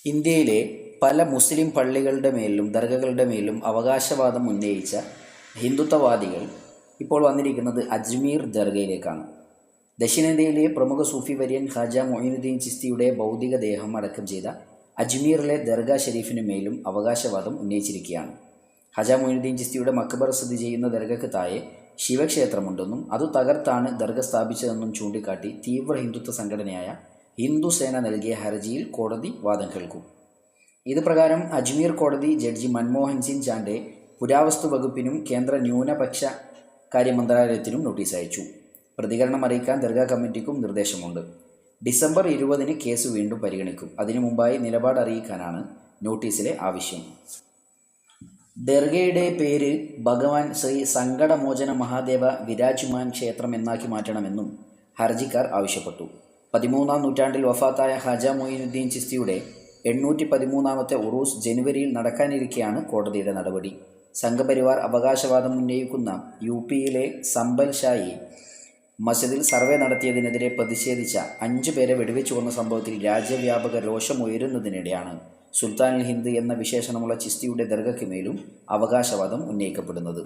ഇന്ത്യയിലെ പല മുസ്ലിം പള്ളികളുടെ മേലും ദർഗകളുടെ മേലും അവകാശവാദം ഉന്നയിച്ച ഹിന്ദുത്വവാദികൾ ഇപ്പോൾ വന്നിരിക്കുന്നത് അജ്മീർ ദർഗയിലേക്കാണ്. ദക്ഷിണേന്ത്യയിലെ പ്രമുഖ സൂഫി വര്യൻ ഖാജ മൊയ്നുദ്ദീൻ ചിസ്തിയുടെ ഭൗതികദേഹം അടക്കം ചെയ്ത അജ്മീറിലെ ദർഗ ഷെരീഫിന് മേലും അവകാശവാദം ഉന്നയിച്ചിരിക്കുകയാണ്. ഖാജ മൊയ്നുദ്ദീൻ ചിസ്തിയുടെ മക്ബർ സ്ഥിതി ചെയ്യുന്ന ദർഗയ്ക്ക് താഴെ ശിവക്ഷേത്രമുണ്ടെന്നും അത് തകർത്താണ് ദർഗ സ്ഥാപിച്ചതെന്നും ചൂണ്ടിക്കാട്ടി തീവ്ര ഹിന്ദുത്വ സംഘടനയായ ഹിന്ദുസേന നൽകിയ ഹർജിയിൽ കോടതി വാദം കേൾക്കും. ഇത് പ്രകാരം അജ്മീർ കോടതി ജഡ്ജി മൻമോഹൻ സിംഗ് ചാണ്ഡെ പുരാവസ്തു വകുപ്പിനും കേന്ദ്ര ന്യൂനപക്ഷ കാര്യ മന്ത്രാലയത്തിനും നോട്ടീസ് അയച്ചു. പ്രതികരണം അറിയിക്കാൻ ദർഗ കമ്മിറ്റിക്കും നിർദ്ദേശമുണ്ട്. ഡിസംബർ 20-ന് കേസ് വീണ്ടും പരിഗണിക്കും. അതിനു മുമ്പായി നിലപാട് അറിയിക്കാനാണ് നോട്ടീസിലെ ആവശ്യം. ദർഗയുടെ പേര് ഭഗവാൻ ശ്രീ സങ്കടമോചന മഹാദേവ വിരാജ്മാൻ ക്ഷേത്രം എന്നാക്കി മാറ്റണമെന്നും ഹർജിക്കാർ ആവശ്യപ്പെട്ടു. 13-ാം നൂറ്റാണ്ടിൽ വഫാത്തായ ഖാജ മൊയ്നുദ്ദീൻ ചിസ്തിയുടെ 813-ാമത്തെ ഉറൂസ് ജനുവരിയിൽ നടക്കാനിരിക്കെയാണ് കോടതിയുടെ നടപടി. സംഘപരിവാർ അവകാശവാദം ഉന്നയിക്കുന്ന യു.പിയിലെ സംബൽ ഷായി മസ്ജിദിൽ സർവേ നടത്തിയതിനെതിരെ പ്രതിഷേധിച്ച 5 പേരെ വെടിവെച്ചു കൊന്ന സംഭവത്തിൽ രാജ്യവ്യാപക രോഷമുയരുന്നതിനിടെയാണ് സുൽത്താനുൽ ഹിന്ദ് എന്ന വിശേഷണമുള്ള ചിസ്തിയുടെ ദർഗയ്ക്ക് മേലും അവകാശവാദം ഉന്നയിക്കപ്പെടുന്നത്.